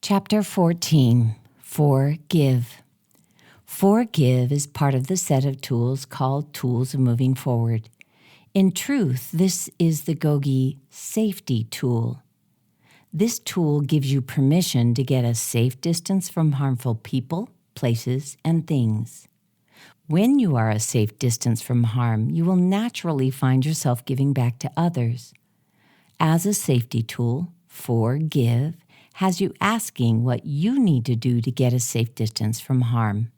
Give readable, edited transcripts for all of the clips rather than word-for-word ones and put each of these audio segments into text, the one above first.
Chapter 14, Forgive. Forgive is part of the set of tools called Tools of Moving Forward. In truth, this is the GOGI Safety Tool. This tool gives you permission to get a safe distance from harmful people, places, and things. When you are a safe distance from harm, you will naturally find yourself giving back to others. As a safety tool, Forgive has you asking what you need to do to get a safe distance from harm.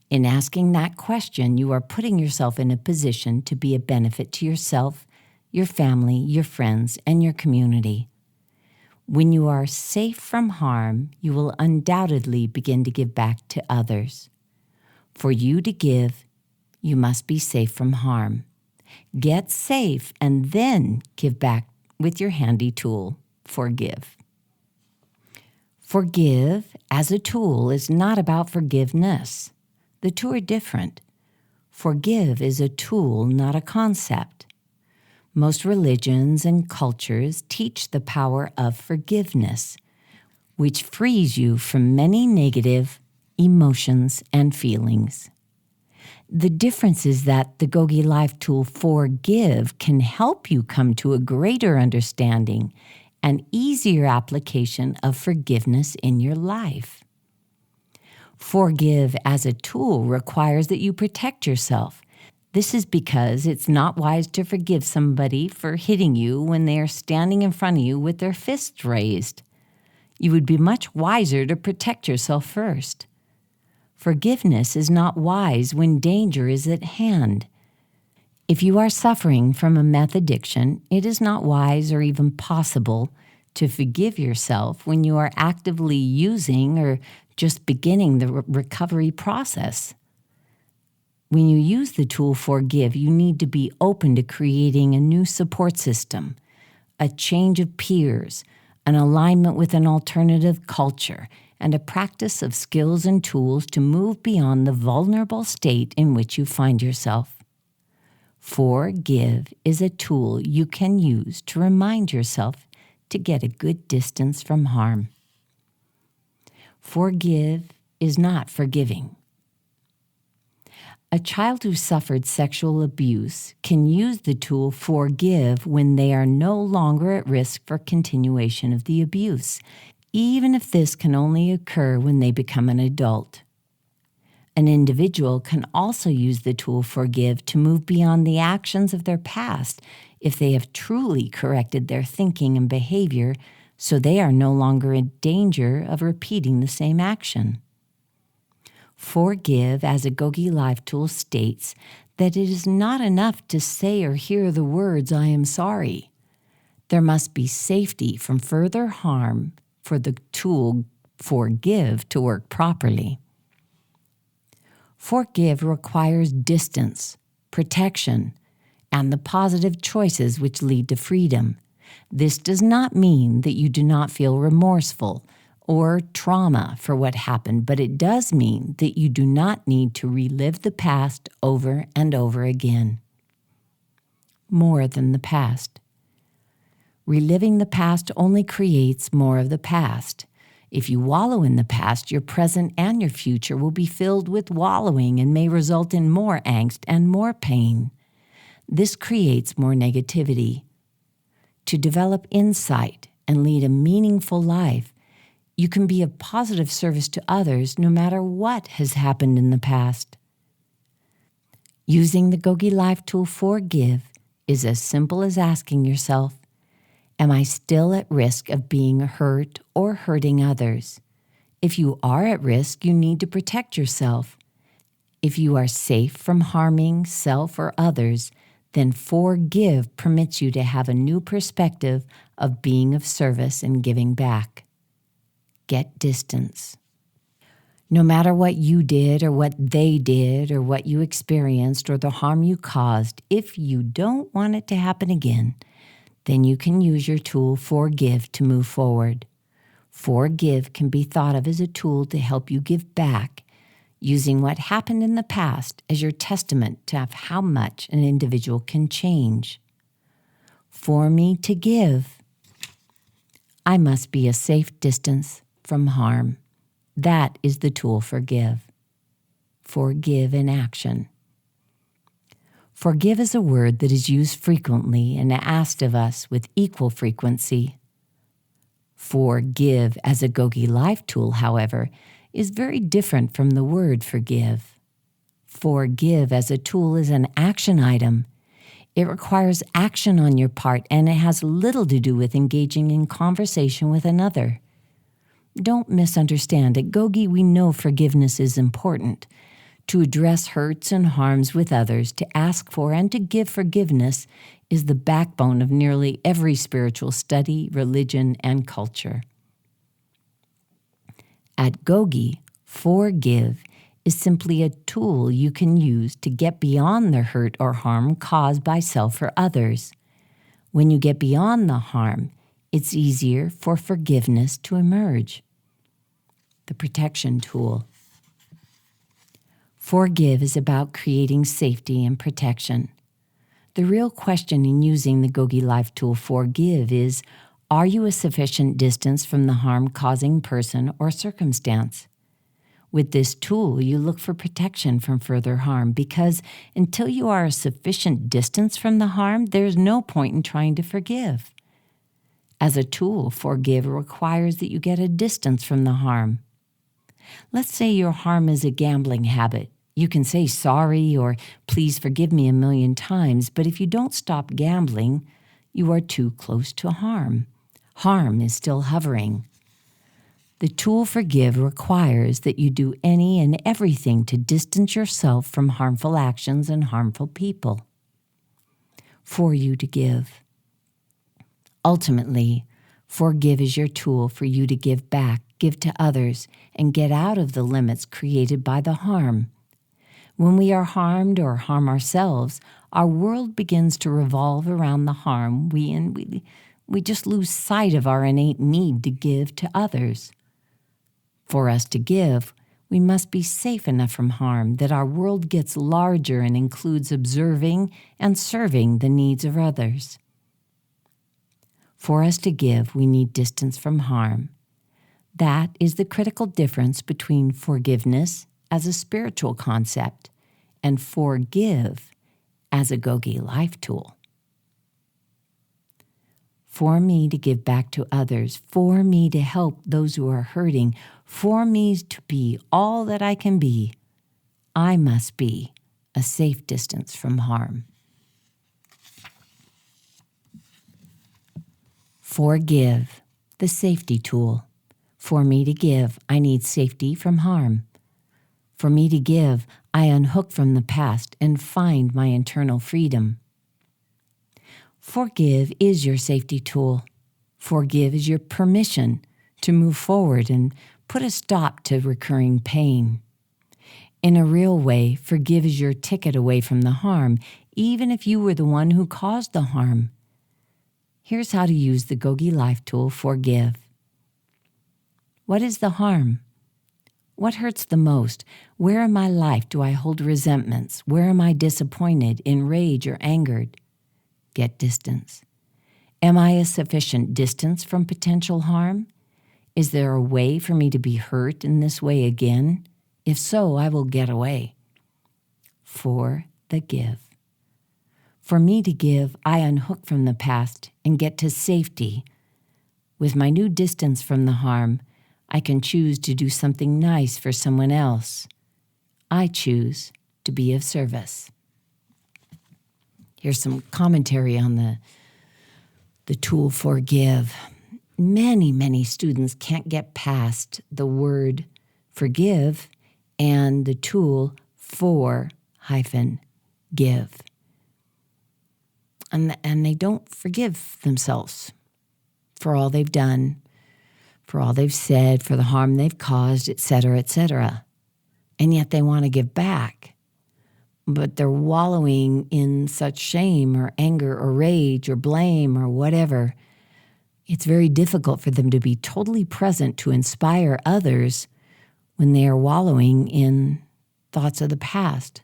In asking that question, you are putting yourself in a position to be a benefit to yourself, your family, your friends, and your community. When you are safe from harm, you will undoubtedly begin to give back to others. For you to give, you must be safe from harm. Get safe and then give back with your handy tool, Forgive. Forgive, as a tool, is not about forgiveness. The two are different. Forgive is a tool, not a concept. Most religions and cultures teach the power of forgiveness, which frees you from many negative emotions and feelings. The difference is that the GOGI Life Tool Forgive can help you come to a greater understanding and easier application of forgiveness in your life. Forgive as a tool requires that you protect yourself. This is because it's not wise to forgive somebody for hitting you when they are standing in front of you with their fists raised. You would be much wiser to protect yourself first. Forgiveness is not wise when danger is at hand. If you are suffering from a meth addiction, it is not wise or even possible to forgive yourself when you are actively using or just beginning the recovery process. When you use the tool Forgive, you need to be open to creating a new support system, a change of peers, an alignment with an alternative culture, and a practice of skills and tools to move beyond the vulnerable state in which you find yourself. Forgive is a tool you can use to remind yourself to get a good distance from harm. Forgive is not forgiving. A child who suffered sexual abuse can use the tool Forgive when they are no longer at risk for continuation of the abuse, even if this can only occur when they become an adult. An individual can also use the tool Forgive to move beyond the actions of their past if they have truly corrected their thinking and behavior so they are no longer in danger of repeating the same action. Forgive, as a GOGI Life Tool, states that it is not enough to say or hear the words, "I am sorry." There must be safety from further harm for the tool Forgive to work properly. Forgive requires distance, protection, and the positive choices which lead to freedom. This does not mean that you do not feel remorseful or trauma for what happened, but it does mean that you do not need to relive the past over and over again. More than the past. Reliving the past only creates more of the past. If you wallow in the past, your present and your future will be filled with wallowing and may result in more angst and more pain. This creates more negativity. To develop insight and lead a meaningful life, you can be of positive service to others no matter what has happened in the past. Using the GOGI Life Tool Forgive is as simple as asking yourself, am I still at risk of being hurt or hurting others? If you are at risk, you need to protect yourself. If you are safe from harming self or others, then Forgive permits you to have a new perspective of being of service and giving back. Get distance. No matter what you did or what they did or what you experienced or the harm you caused, if you don't want it to happen again, then you can use your tool Forgive to move forward. Forgive can be thought of as a tool to help you give back, using what happened in the past as your testament to how much an individual can change. For me to give, I must be a safe distance from harm. That is the tool forgive. Forgive in action. Forgive is a word that is used frequently and asked of us with equal frequency. Forgive as a GOGI Life tool, however, is very different from the word forgive. Forgive as a tool is an action item. It requires action on your part, and it has little to do with engaging in conversation with another. Don't misunderstand. At GOGI, we know forgiveness is important. To address hurts and harms with others, to ask for and to give forgiveness is the backbone of nearly every spiritual study, religion, and culture. At GOGI, forgive is simply a tool you can use to get beyond the hurt or harm caused by self or others. When you get beyond the harm, it's easier for forgiveness to emerge. The protection tool. Forgive is about creating safety and protection. The real question in using the GOGI Life tool Forgive is, are you a sufficient distance from the harm-causing person or circumstance? With this tool, you look for protection from further harm because until you are a sufficient distance from the harm, there's no point in trying to forgive. As a tool, Forgive requires that you get a distance from the harm. Let's say your harm is a gambling habit. You can say sorry or please forgive me 1,000,000 times, but if you don't stop gambling, you are too close to harm. Harm is still hovering. The tool Forgive requires that you do any and everything to distance yourself from harmful actions and harmful people. For you to give. Ultimately, Forgive is your tool for you to give back, give to others, and get out of the limits created by the harm. When we are harmed or harm ourselves, our world begins to revolve around the harm we just lose sight of our innate need to give to others. For us to give, we must be safe enough from harm that our world gets larger and includes observing and serving the needs of others. For us to give, we need distance from harm. That is the critical difference between forgiveness as a spiritual concept and forgive as a GOGI Life tool. For me to give back to others, for me to help those who are hurting, for me to be all that I can be, I must be a safe distance from harm. Forgive, the safety tool. For me to give, I need safety from harm. For me to give, I unhook from the past and find my internal freedom. Forgive is your safety tool. Forgive is your permission to move forward and put a stop to recurring pain. In a real way, forgive is your ticket away from the harm, even if you were the one who caused the harm. Here's how to use the GOGI Life tool Forgive. What is the harm? What hurts the most? Where in my life do I hold resentments? Where am I disappointed, enraged, or angered? Get distance. Am I a sufficient distance from potential harm? Is there a way for me to be hurt in this way again? If so, I will get away. For the give. For me to give, I unhook from the past and get to safety. With my new distance from the harm, I can choose to do something nice for someone else. I choose to be of service. Here's some commentary on the tool Forgive. Many students can't get past the word forgive and the tool for-give. And they don't forgive themselves for all they've done, for all they've said, for the harm they've caused, etc., etc. And yet they want to give back. But they're wallowing in such shame or anger or rage or blame or whatever. It's very difficult for them to be totally present to inspire others when they are wallowing in thoughts of the past.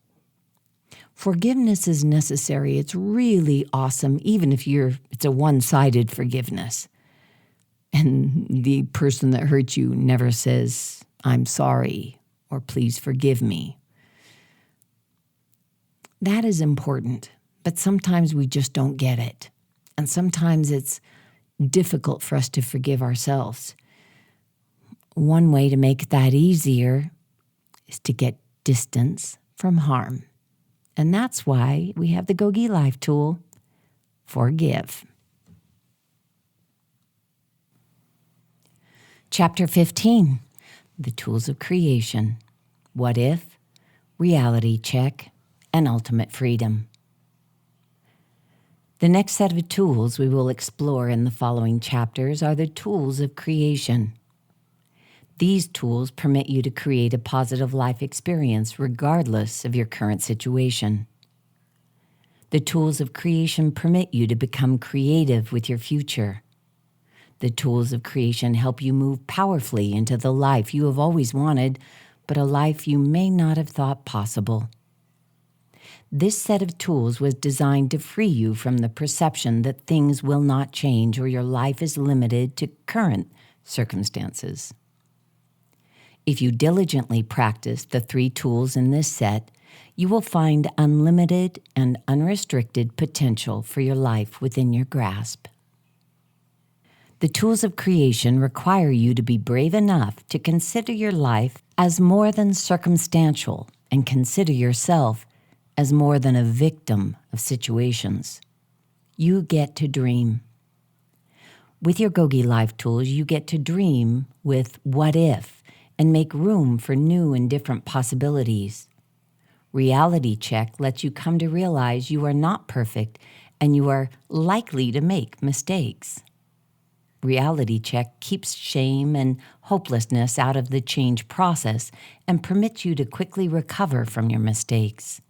Forgiveness is necessary. It's really awesome, even if it's a one-sided forgiveness. and the person that hurt you never says, "I'm sorry," or "Please forgive me." That is important, but sometimes we just don't get it. And sometimes it's difficult for us to forgive ourselves. One way to make that easier is to get distance from harm. And that's why we have the GOGI Life tool, Forgive. Chapter 15, the tools of creation. What if, reality check, and ultimate freedom. The next set of tools we will explore in the following chapters are the tools of creation. These tools permit you to create a positive life experience regardless of your current situation. The tools of creation permit you to become creative with your future. The tools of creation help you move powerfully into the life you have always wanted, but a life you may not have thought possible. This set of tools was designed to free you from the perception that things will not change or your life is limited to current circumstances. If you diligently practice the 3 tools in this set, you will find unlimited and unrestricted potential for your life within your grasp. The tools of creation require you to be brave enough to consider your life as more than circumstantial and consider yourself as more than a victim of situations. You get to dream. With your GOGI Life tools, you get to dream with what if and make room for new and different possibilities. Reality check lets you come to realize you are not perfect and you are likely to make mistakes. Reality check keeps shame and hopelessness out of the change process and permits you to quickly recover from your mistakes.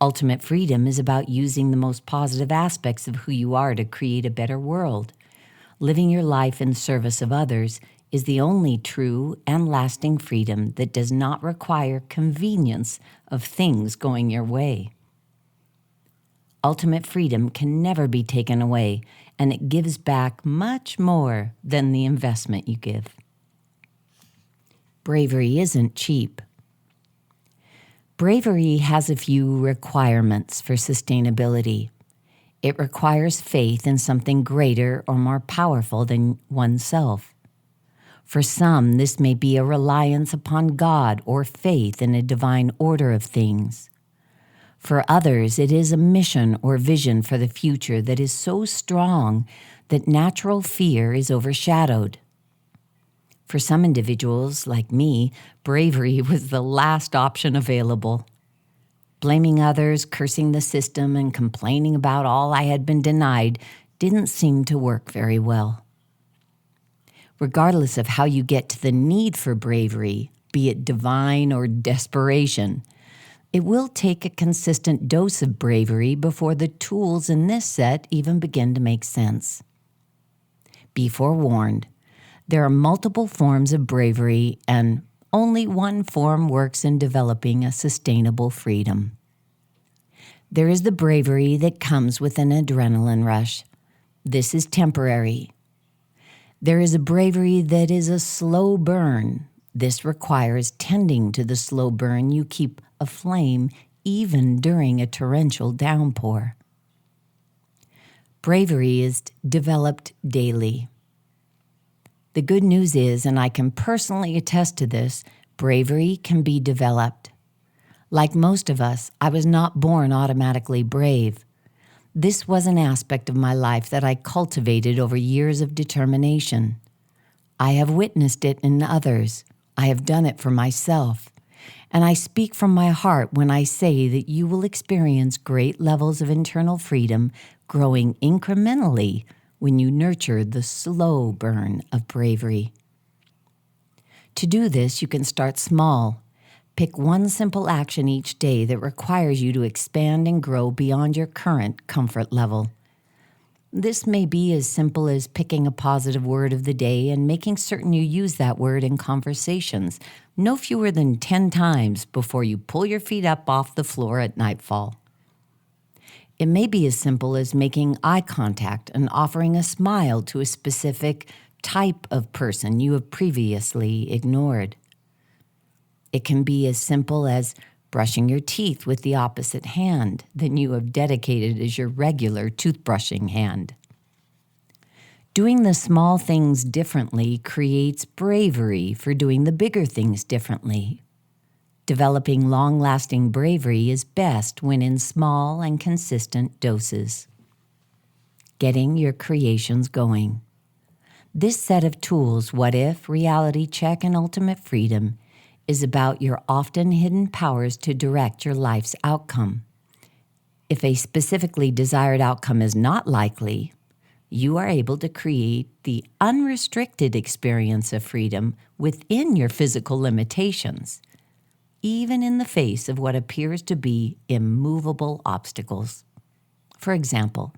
Ultimate freedom is about using the most positive aspects of who you are to create a better world. Living your life in service of others is the only true and lasting freedom that does not require convenience of things going your way. Ultimate freedom can never be taken away, and it gives back much more than the investment you give. Bravery isn't cheap. Bravery has a few requirements for sustainability. It requires faith in something greater or more powerful than oneself. For some, this may be a reliance upon God or faith in a divine order of things. For others, it is a mission or vision for the future that is so strong that natural fear is overshadowed. For some individuals, like me, bravery was the last option available. Blaming others, cursing the system, and complaining about all I had been denied didn't seem to work very well. Regardless of how you get to the need for bravery, be it divine or desperation, it will take a consistent dose of bravery before the tools in this set even begin to make sense. Be forewarned. There are multiple forms of bravery, and only one form works in developing a sustainable freedom. There is the bravery that comes with an adrenaline rush. This is temporary. There is a bravery that is a slow burn. This requires tending to the slow burn you keep aflame even during a torrential downpour. Bravery is developed daily. The good news is, and I can personally attest to this, bravery can be developed. Like most of us, I was not born automatically brave. This was an aspect of my life that I cultivated over years of determination. I have witnessed it in others. I have done it for myself. And I speak from my heart when I say that you will experience great levels of internal freedom growing incrementally when you nurture the slow burn of bravery. To do this, you can start small. Pick one simple action each day that requires you to expand and grow beyond your current comfort level. This may be as simple as picking a positive word of the day and making certain you use that word in conversations no fewer than 10 times before you pull your feet up off the floor at nightfall. It may be as simple as making eye contact and offering a smile to a specific type of person you have previously ignored. It can be as simple as brushing your teeth with the opposite hand than you have dedicated as your regular toothbrushing hand. Doing the small things differently creates bravery for doing the bigger things differently. Developing long-lasting bravery is best when in small and consistent doses. Getting your creations going. This set of tools, What If, Reality Check, and Ultimate Freedom, is about your often hidden powers to direct your life's outcome. If a specifically desired outcome is not likely, you are able to create the unrestricted experience of freedom within your physical limitations, even in the face of what appears to be immovable obstacles. For example,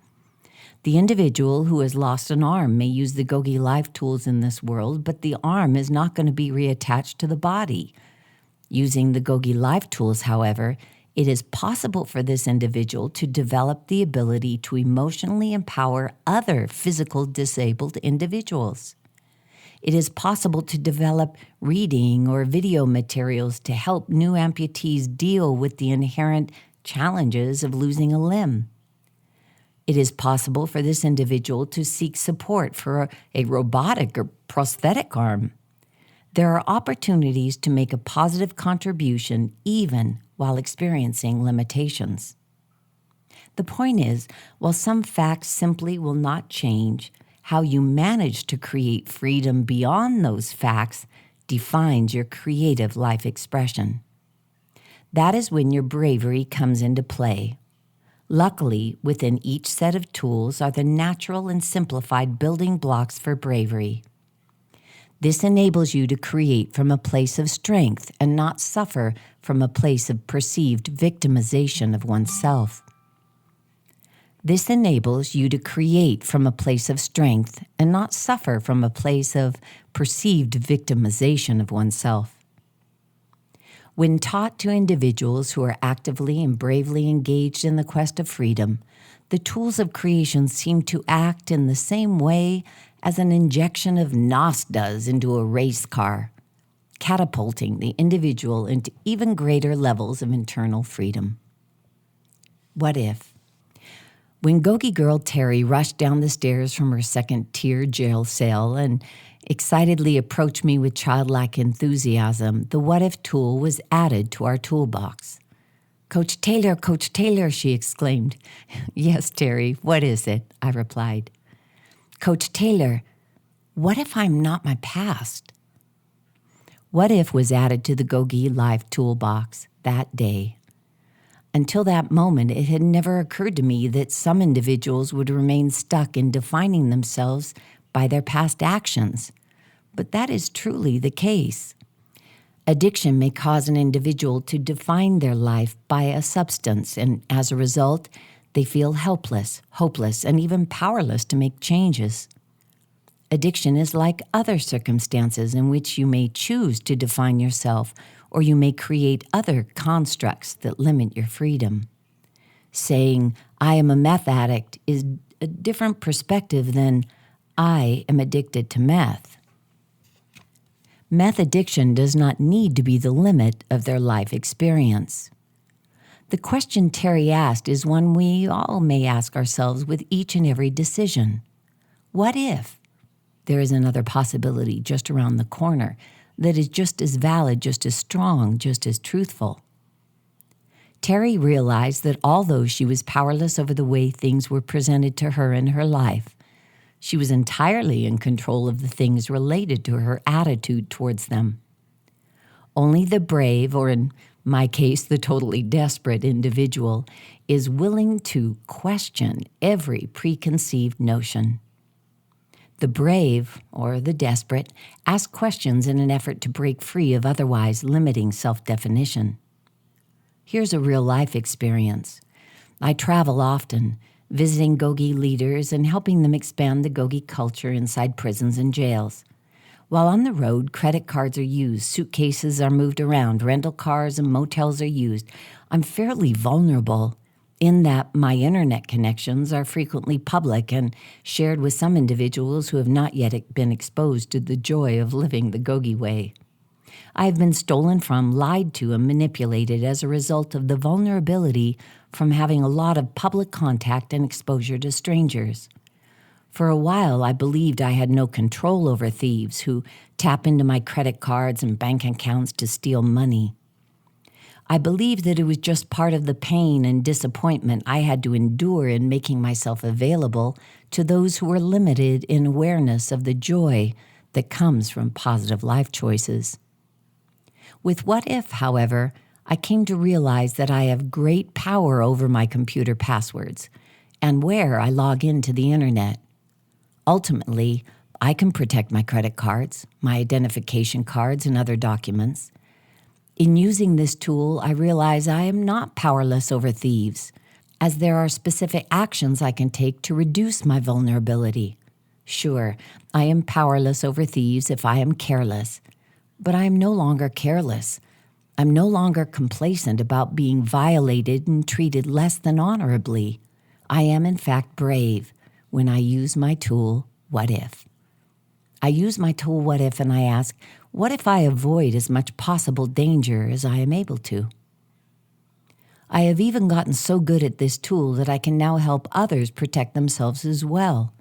the individual who has lost an arm may use the GOGI Life Tools in this world, but the arm is not going to be reattached to the body. Using the GOGI Life Tools, however, it is possible for this individual to develop the ability to emotionally empower other physical disabled individuals. It is possible to develop reading or video materials to help new amputees deal with the inherent challenges of losing a limb. It is possible for this individual to seek support for a robotic or prosthetic arm. There are opportunities to make a positive contribution even while experiencing limitations. The point is, while some facts simply will not change, how you manage to create freedom beyond those facts defines your creative life expression. That is when your bravery comes into play. Luckily, within each set of tools are the natural and simplified building blocks for bravery. This enables you to create from a place of strength and not suffer from a place of perceived victimization of oneself. This enables you to create from a place of strength and not suffer from a place of perceived victimization of oneself. When taught to individuals who are actively and bravely engaged in the quest of freedom, the tools of creation seem to act in the same way as an injection of NOS does into a race car, catapulting the individual into even greater levels of internal freedom. What if? When GOGI girl Terry rushed down the stairs from her second-tier jail cell and excitedly approached me with childlike enthusiasm, the What If tool was added to our toolbox. Coach Taylor, she exclaimed. Yes, Terry, what is it? I replied. Coach Taylor, what if I'm not my past? What If was added to the GOGI Life toolbox that day. Until that moment, it had never occurred to me that some individuals would remain stuck in defining themselves by their past actions. But that is truly the case. Addiction may cause an individual to define their life by a substance, and as a result, they feel helpless, hopeless, and even powerless to make changes. Addiction is like other circumstances in which you may choose to define yourself, or you may create other constructs that limit your freedom. Saying, I am a meth addict is a different perspective than, I am addicted to meth. Meth addiction does not need to be the limit of their life experience. The question Terry asked is one we all may ask ourselves with each and every decision. What if there is another possibility just around the corner that is just as valid, just as strong, just as truthful? Terry realized that although she was powerless over the way things were presented to her in her life, she was entirely in control of the things related to her attitude towards them. Only the brave, or in my case, the totally desperate individual, is willing to question every preconceived notion. The brave, or the desperate, ask questions in an effort to break free of otherwise limiting self-definition. Here's a real-life experience. I travel often, visiting GOGI leaders and helping them expand the GOGI culture inside prisons and jails. While on the road, credit cards are used, suitcases are moved around, rental cars and motels are used. I'm fairly vulnerable, in that my internet connections are frequently public and shared with some individuals who have not yet been exposed to the joy of living the GOGI way. I have been stolen from, lied to, and manipulated as a result of the vulnerability from having a lot of public contact and exposure to strangers. For a while, I believed I had no control over thieves who tap into my credit cards and bank accounts to steal money. I believed that it was just part of the pain and disappointment I had to endure in making myself available to those who were limited in awareness of the joy that comes from positive life choices. With What If, however, I came to realize that I have great power over my computer passwords and where I log into the internet. Ultimately, I can protect my credit cards, my identification cards, and other documents. In using this tool, I realize I am not powerless over thieves, as there are specific actions I can take to reduce my vulnerability. Sure, I am powerless over thieves if I am careless, but I am no longer careless. I'm no longer complacent about being violated and treated less than honorably. I am, in fact, brave when I use my tool, What If. I use my tool, What If, and I ask, what if I avoid as much possible danger as I am able to? I have even gotten so good at this tool that I can now help others protect themselves as well.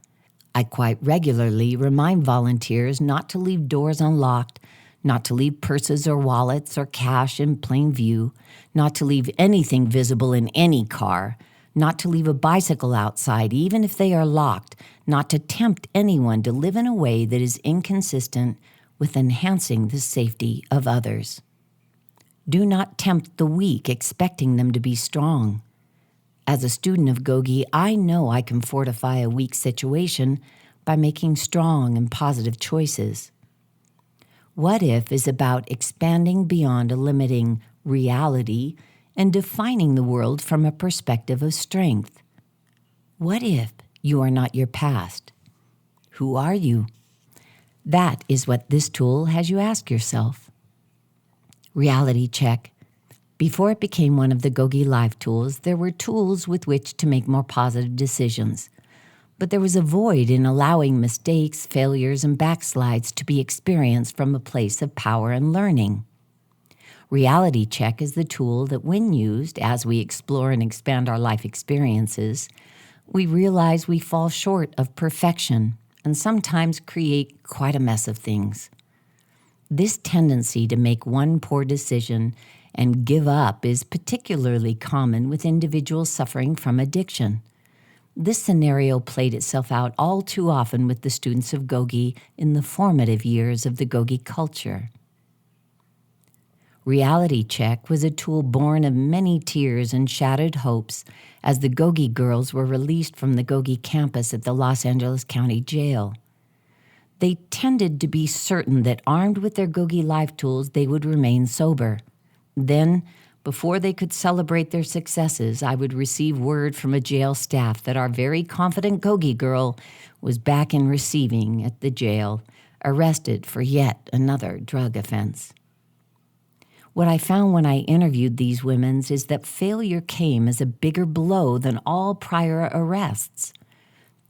I quite regularly remind volunteers not to leave doors unlocked, not to leave purses or wallets or cash in plain view, not to leave anything visible in any car, not to leave a bicycle outside even if they are locked, not to tempt anyone to live in a way that is inconsistent with enhancing the safety of others. Do not tempt the weak, expecting them to be strong. As a student of GOGI, I know I can fortify a weak situation by making strong and positive choices. What If is about expanding beyond a limiting reality and defining the world from a perspective of strength. What if you are not your past? Who are you? That is what this tool has you ask yourself. Reality check. Before it became one of the GOGI Life Tools, there were tools with which to make more positive decisions. But there was a void in allowing mistakes, failures, and backslides to be experienced from a place of power and learning. Reality check is the tool that, when used as we explore and expand our life experiences, we realize we fall short of perfection and sometimes create quite a mess of things. This tendency to make one poor decision and give up is particularly common with individuals suffering from addiction. This scenario played itself out all too often with the students of GOGI in the formative years of the GOGI culture. Reality check was a tool born of many tears and shattered hopes as the GOGI girls were released from the GOGI campus at the Los Angeles County Jail. They tended to be certain that armed with their GOGI Life Tools, they would remain sober. Then, before they could celebrate their successes, I would receive word from a jail staff that our very confident GOGI girl was back in receiving at the jail, arrested for yet another drug offense. What I found when I interviewed these women is that failure came as a bigger blow than all prior arrests.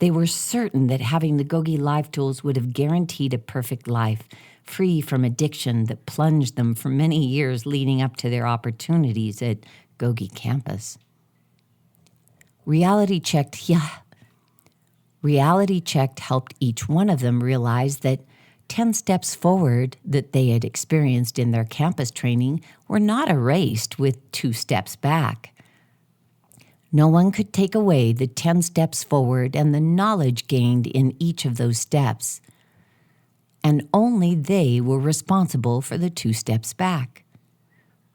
They were certain that having the GOGI Life Tools would have guaranteed a perfect life, free from addiction that plunged them for many years leading up to their opportunities at GOGI campus. Reality checked helped each one of them realize that 10 steps forward that they had experienced in their campus training were not erased with 2 steps back. No one could take away the 10 steps forward and the knowledge gained in each of those steps. And only they were responsible for the 2 steps back.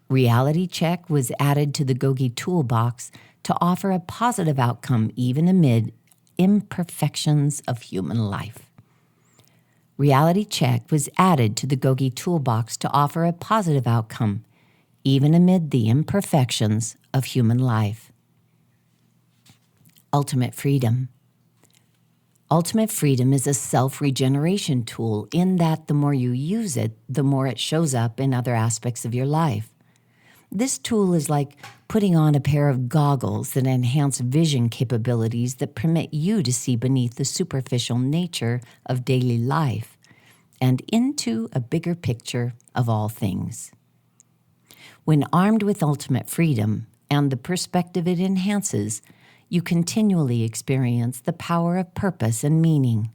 Reality check was added to the GOGI toolbox to offer a positive outcome even amid imperfections of human life. Reality check was added to the GOGI toolbox to offer a positive outcome, even amid the imperfections of human life. Ultimate freedom. Ultimate freedom is a self-regeneration tool in that the more you use it, the more it shows up in other aspects of your life. This tool is like putting on a pair of goggles that enhance vision capabilities that permit you to see beneath the superficial nature of daily life and into a bigger picture of all things. When armed with ultimate freedom and the perspective it enhances, you continually experience the power of purpose and meaning.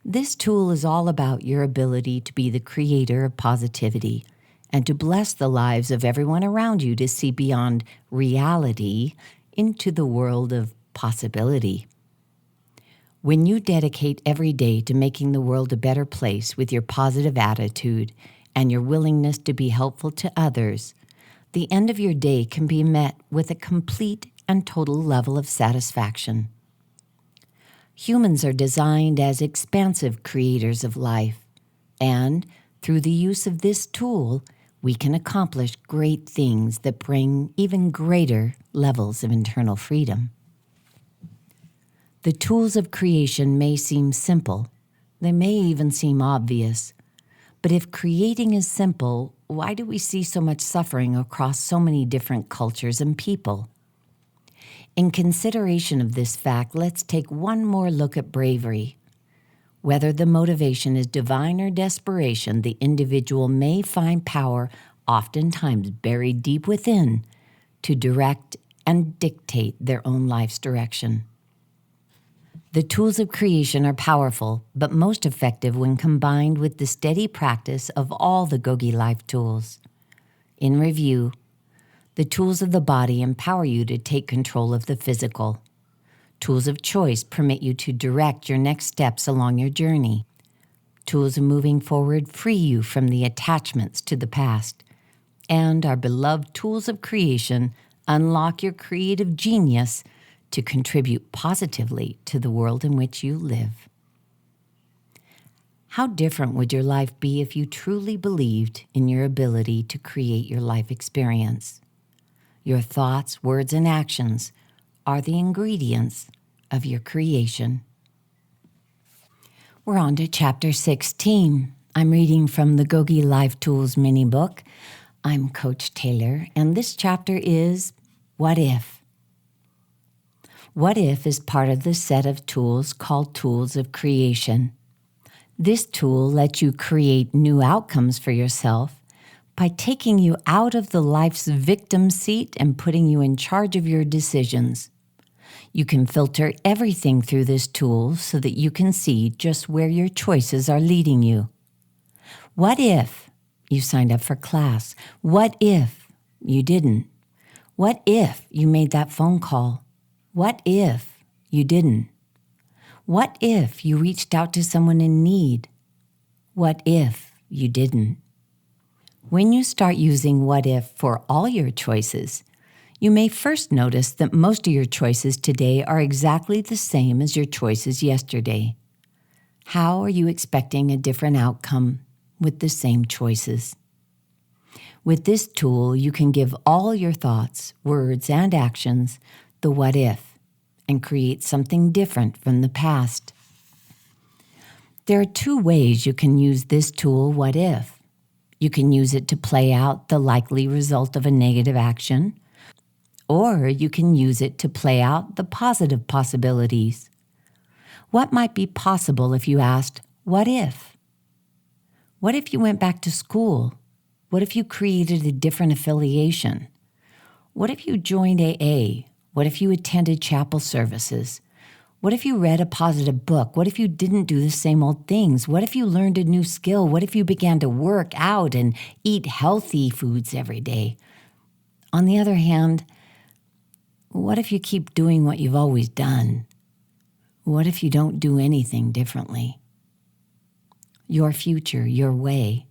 This tool is all about your ability to be the creator of positivity and to bless the lives of everyone around you to see beyond reality into the world of possibility. When you dedicate every day to making the world a better place with your positive attitude and your willingness to be helpful to others, the end of your day can be met with a complete and total level of satisfaction. Humans are designed as expansive creators of life, and through the use of this tool, we can accomplish great things that bring even greater levels of internal freedom. The tools of creation may seem simple. They may even seem obvious. But if creating is simple, why do we see so much suffering across so many different cultures and people? In consideration of this fact, let's take one more look at bravery. Whether the motivation is divine or desperation, the individual may find power, oftentimes buried deep within, to direct and dictate their own life's direction. The tools of creation are powerful, but most effective when combined with the steady practice of all the GOGI Life Tools. In review, the tools of the body empower you to take control of the physical. Tools of choice permit you to direct your next steps along your journey. Tools of moving forward free you from the attachments to the past. And our beloved tools of creation unlock your creative genius to contribute positively to the world in which you live. How different would your life be if you truly believed in your ability to create your life experience? Your thoughts, words, and actions are the ingredients of your creation. We're on to Chapter 16. I'm reading from the GOGI Life Tools Mini Book. I'm Coach Taylor, and this chapter is What If? What If is part of the set of tools called Tools of Creation. This tool lets you create new outcomes for yourself by taking you out of the life's victim seat and putting you in charge of your decisions. You can filter everything through this tool so that you can see just where your choices are leading you. What if you signed up for class? What if you didn't? What if you made that phone call? What if you didn't? What if you reached out to someone in need? What if you didn't? When you start using what if for all your choices, you may first notice that most of your choices today are exactly the same as your choices yesterday. How are you expecting a different outcome with the same choices? With this tool, you can give all your thoughts, words, and actions the what if and create something different from the past. There are two ways you can use this tool, what if. You can use it to play out the likely result of a negative action, or you can use it to play out the positive possibilities. What might be possible if you asked, what if? What if you went back to school? What if you created a different affiliation? What if you joined AA? What if you attended chapel services? What if you read a positive book? What if you didn't do the same old things? What if you learned a new skill? What if you began to work out and eat healthy foods every day? On the other hand, what if you keep doing what you've always done? What if you don't do anything differently? Your future, your way.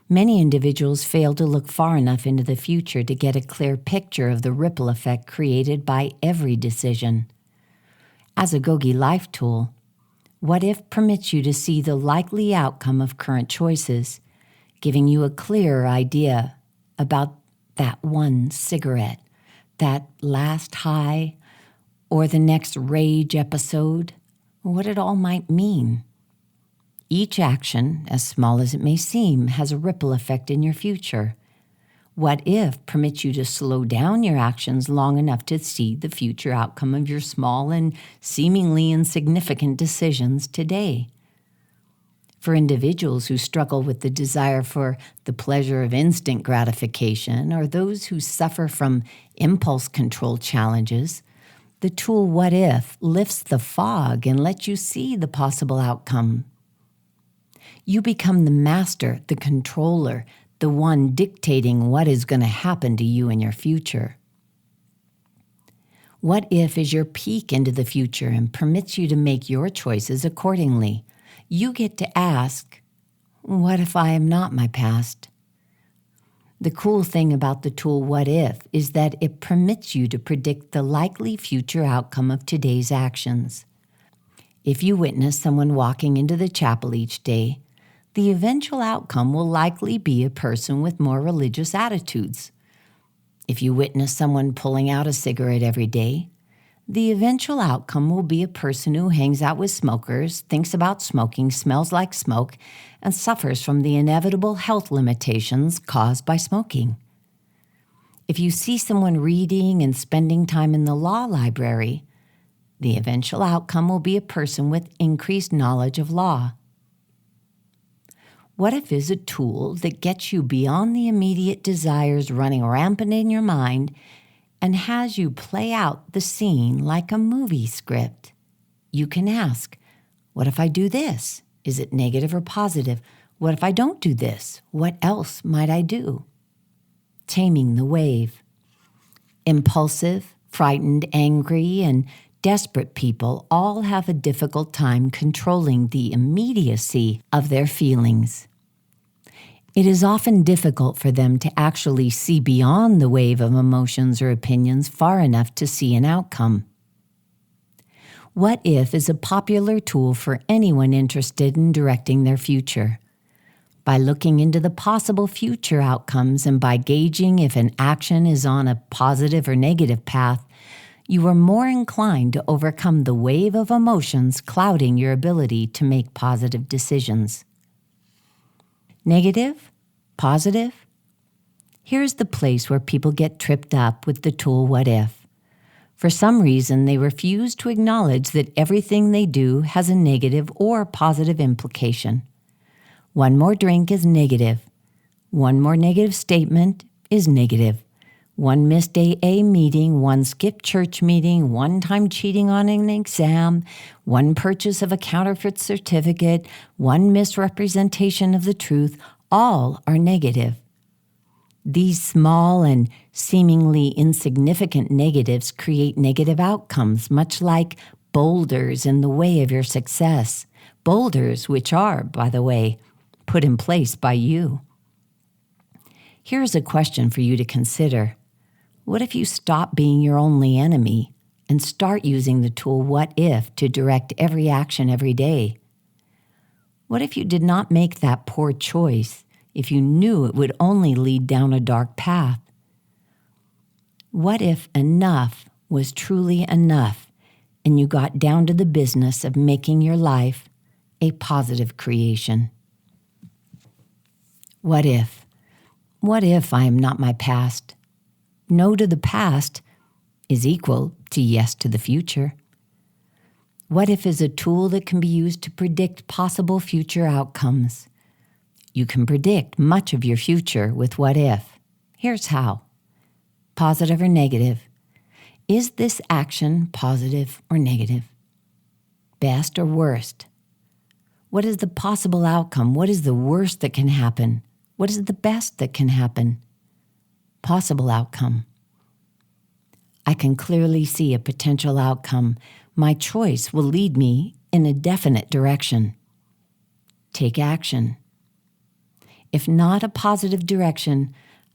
Many individuals fail to look far enough into the future to get a clear picture of the ripple effect created by every decision. As a GOGI Life tool, what if permits you to see the likely outcome of current choices, giving you a clearer idea about that one cigarette, that last high, or the next rage episode, what it all might mean. Each action, as small as it may seem, has a ripple effect in your future. What if permits you to slow down your actions long enough to see the future outcome of your small and seemingly insignificant decisions today. For individuals who struggle with the desire for the pleasure of instant gratification, or those who suffer from impulse control challenges, the tool What If lifts the fog and lets you see the possible outcome. You become the master, the controller, the one dictating what is going to happen to you in your future. What If is your peek into the future and permits you to make your choices accordingly. You get to ask, what if I am not my past? The cool thing about the tool What If is that it permits you to predict the likely future outcome of today's actions. If you witness someone walking into the chapel each day, the eventual outcome will likely be a person with more religious attitudes. If you witness someone pulling out a cigarette every day, the eventual outcome will be a person who hangs out with smokers, thinks about smoking, smells like smoke, and suffers from the inevitable health limitations caused by smoking. If you see someone reading and spending time in the law library, the eventual outcome will be a person with increased knowledge of law. What If is a tool that gets you beyond the immediate desires running rampant in your mind and has you play out the scene like a movie script. You can ask, what if I do this? Is it negative or positive? What if I don't do this? What else might I do? Taming the wave. Impulsive, frightened, angry, and desperate people all have a difficult time controlling the immediacy of their feelings. It is often difficult for them to actually see beyond the wave of emotions or opinions far enough to see an outcome. What If is a popular tool for anyone interested in directing their future. By looking into the possible future outcomes and by gauging if an action is on a positive or negative path, you are more inclined to overcome the wave of emotions clouding your ability to make positive decisions. Negative? Positive? Here's the place where people get tripped up with the tool What If. For some reason, they refuse to acknowledge that everything they do has a negative or positive implication. One more drink is negative. One more negative statement is negative. One missed AA meeting, one skipped church meeting, one time cheating on an exam, one purchase of a counterfeit certificate, one misrepresentation of the truth, all are negative. These small and seemingly insignificant negatives create negative outcomes, much like boulders in the way of your success. Boulders which are, by the way, put in place by you. Here's a question for you to consider. What if you stop being your only enemy and start using the tool What If to direct every action every day? What if you did not make that poor choice if you knew it would only lead down a dark path? What if enough was truly enough and you got down to the business of making your life a positive creation? What if? What if I am not my past? No to the past is equal to yes to the future. What If is a tool that can be used to predict possible future outcomes. You can predict much of your future with What If. Here's how. Positive or negative? Is this action positive or negative? Best or worst? What is the possible outcome? What is the worst that can happen? What is the best that can happen? Possible outcome. I can clearly see a potential outcome. My choice will lead me in a definite direction. Take action. If not a positive direction,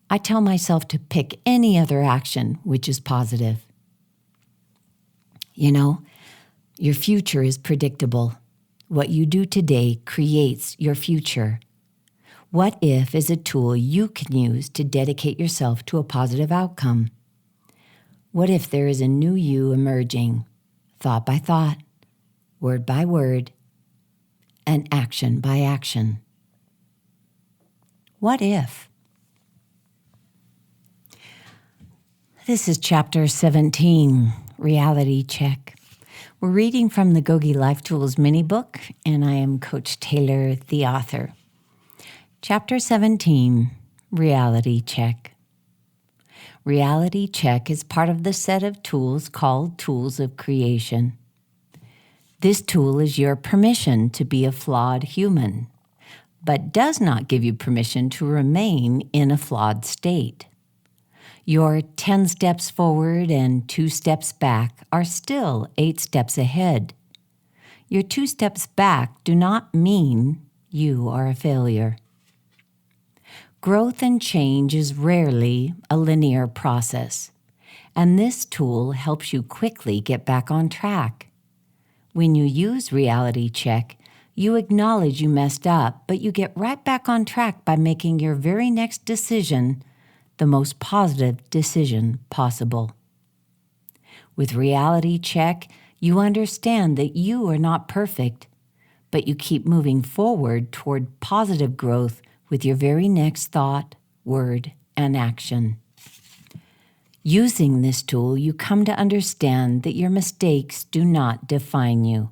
I tell myself to pick any other action which is positive. You know, your future is predictable. What you do today creates your future. What If is a tool you can use to dedicate yourself to a positive outcome. What if there is a new you emerging, thought by thought, word by word, and action by action? What if? This is Chapter 17, Reality Check. We're reading from the GOGI Life Tools Mini Book, and I am Coach Taylor, the author. Chapter 17, Reality Check. Reality Check is part of the set of tools called Tools of Creation. This tool is your permission to be a flawed human, but does not give you permission to remain in a flawed state. Your 10 steps forward and 2 steps back are still 8 steps ahead. Your 2 steps back do not mean you are a failure. Growth and change is rarely a linear process, and this tool helps you quickly get back on track. When you use Reality Check, you acknowledge you messed up, but you get right back on track by making your very next decision the most positive decision possible. With Reality Check, you understand that you are not perfect, but you keep moving forward toward positive growth with your very next thought, word, and action. Using this tool, you come to understand that your mistakes do not define you.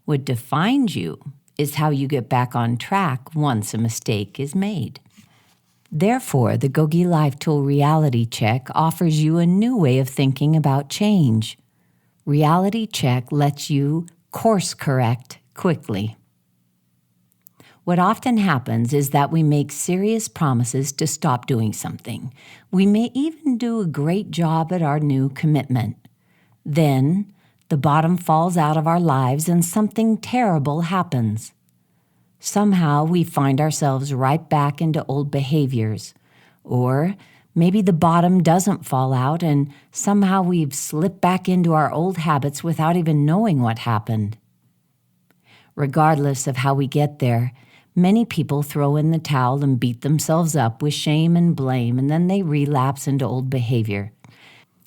What defines you is how you get back on track once a mistake is made. Therefore, the GOGI Life Tool Reality Check offers you a new way of thinking about change. Reality Check lets you course correct quickly. What often happens is that we make serious promises to stop doing something. We may even do a great job at our new commitment. Then, the bottom falls out of our lives and something terrible happens. Somehow we find ourselves right back into old behaviors. Or maybe the bottom doesn't fall out and somehow we've slipped back into our old habits without even knowing what happened. Regardless of how we get there, many people throw in the towel and beat themselves up with shame and blame, and then they relapse into old behavior.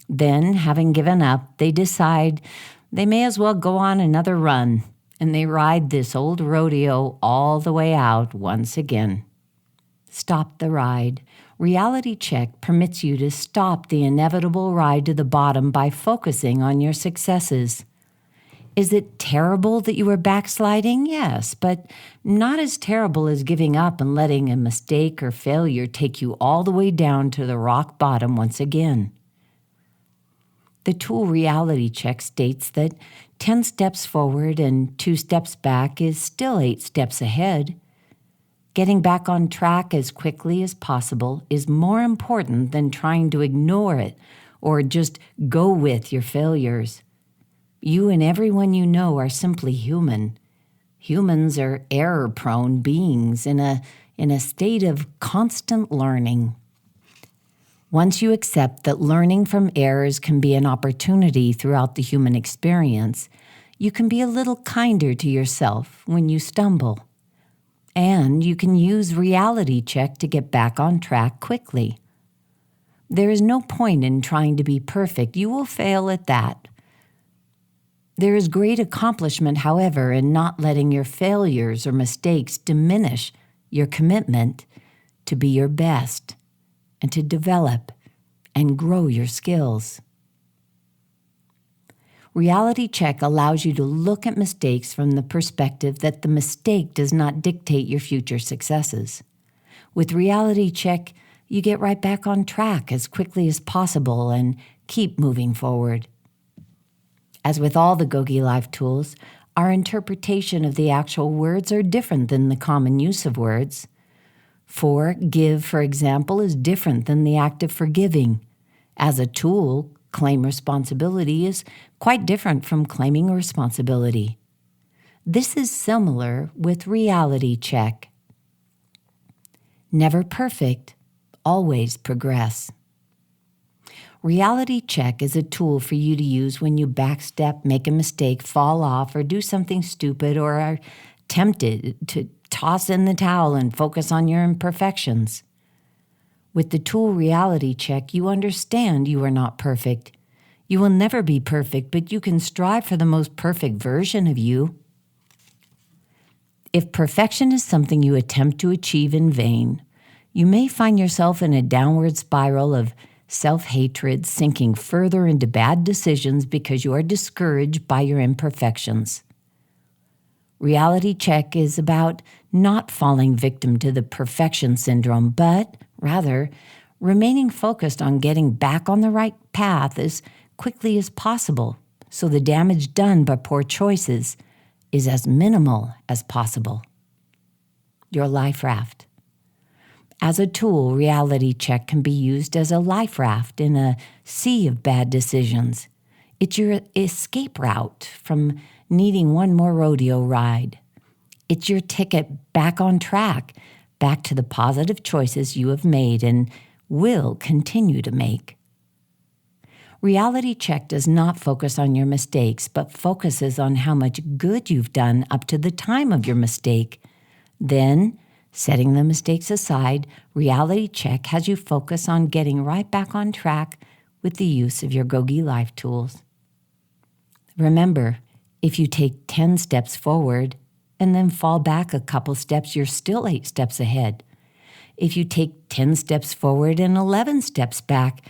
Then, having given up, they decide they may as well go on another run, and they ride this old rodeo all the way out once again. Stop the ride. Reality Check permits you to stop the inevitable ride to the bottom by focusing on your successes. Is it terrible that you are backsliding? Yes, but not as terrible as giving up and letting a mistake or failure take you all the way down to the rock bottom once again. The tool Reality Check states that 10 steps forward and 2 steps back is still 8 steps ahead. Getting back on track as quickly as possible is more important than trying to ignore it or just go with your failures. You and everyone you know are simply human. Humans are error-prone beings in a state of constant learning. Once you accept that learning from errors can be an opportunity throughout the human experience, you can be a little kinder to yourself when you stumble. And you can use Reality Check to get back on track quickly. There is no point in trying to be perfect. You will fail at that. There is great accomplishment, however, in not letting your failures or mistakes diminish your commitment to be your best and to develop and grow your skills. Reality Check allows you to look at mistakes from the perspective that the mistake does not dictate your future successes. With Reality Check, you get right back on track as quickly as possible and keep moving forward. As with all the GOGI Life tools, our interpretation of the actual words are different than the common use of words. Forgive, for example, is different than the act of forgiving. As a tool, claim responsibility is quite different from claiming responsibility. This is similar with Reality Check. Never perfect, always progress. Reality Check is a tool for you to use when you backstep, make a mistake, fall off, or do something stupid, or are tempted to toss in the towel and focus on your imperfections. With the tool Reality Check, you understand you are not perfect. You will never be perfect, but you can strive for the most perfect version of you. If perfection is something you attempt to achieve in vain, you may find yourself in a downward spiral of self-hatred, sinking further into bad decisions because you are discouraged by your imperfections. Reality check is about not falling victim to the perfection syndrome, but rather remaining focused on getting back on the right path as quickly as possible so the damage done by poor choices is as minimal as possible. Your life raft. As a tool, reality check can be used as a life raft in a sea of bad decisions. It's your escape route from needing one more rodeo ride. It's your ticket back on track, back to the positive choices you have made and will continue to make. Reality check does not focus on your mistakes, but focuses on how much good you've done up to the time of your mistake. Then, setting the mistakes aside, reality check has you focus on getting right back on track with the use of your GOGI Life Tools. Remember, if you take 10 steps forward and then fall back a couple steps, you're still 8 steps ahead. If you take 10 steps forward and 11 steps back,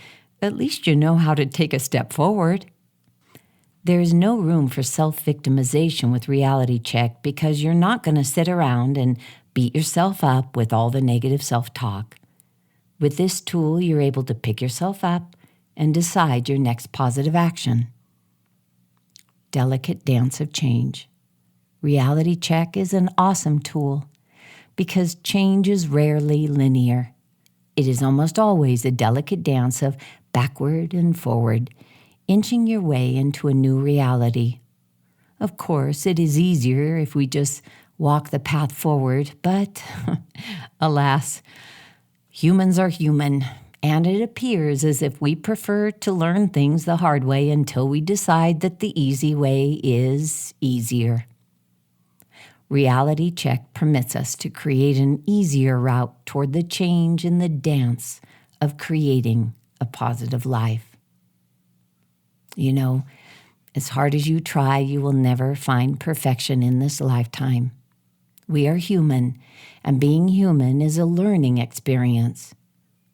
at least you know how to take a step forward. There is no room for self-victimization with reality check because you're not going to sit around and beat yourself up with all the negative self-talk. With this tool, you're able to pick yourself up and decide your next positive action. Delicate dance of change. Reality check is an awesome tool because change is rarely linear. It is almost always a delicate dance of backward and forward, inching your way into a new reality. Of course, it is easier if we just walk the path forward, but alas, humans are human, and it appears as if we prefer to learn things the hard way until we decide that the easy way is easier. Reality check permits us to create an easier route toward the change in the dance of creating a positive life. You know, as hard as you try, you will never find perfection in this lifetime. We are human, and being human is a learning experience.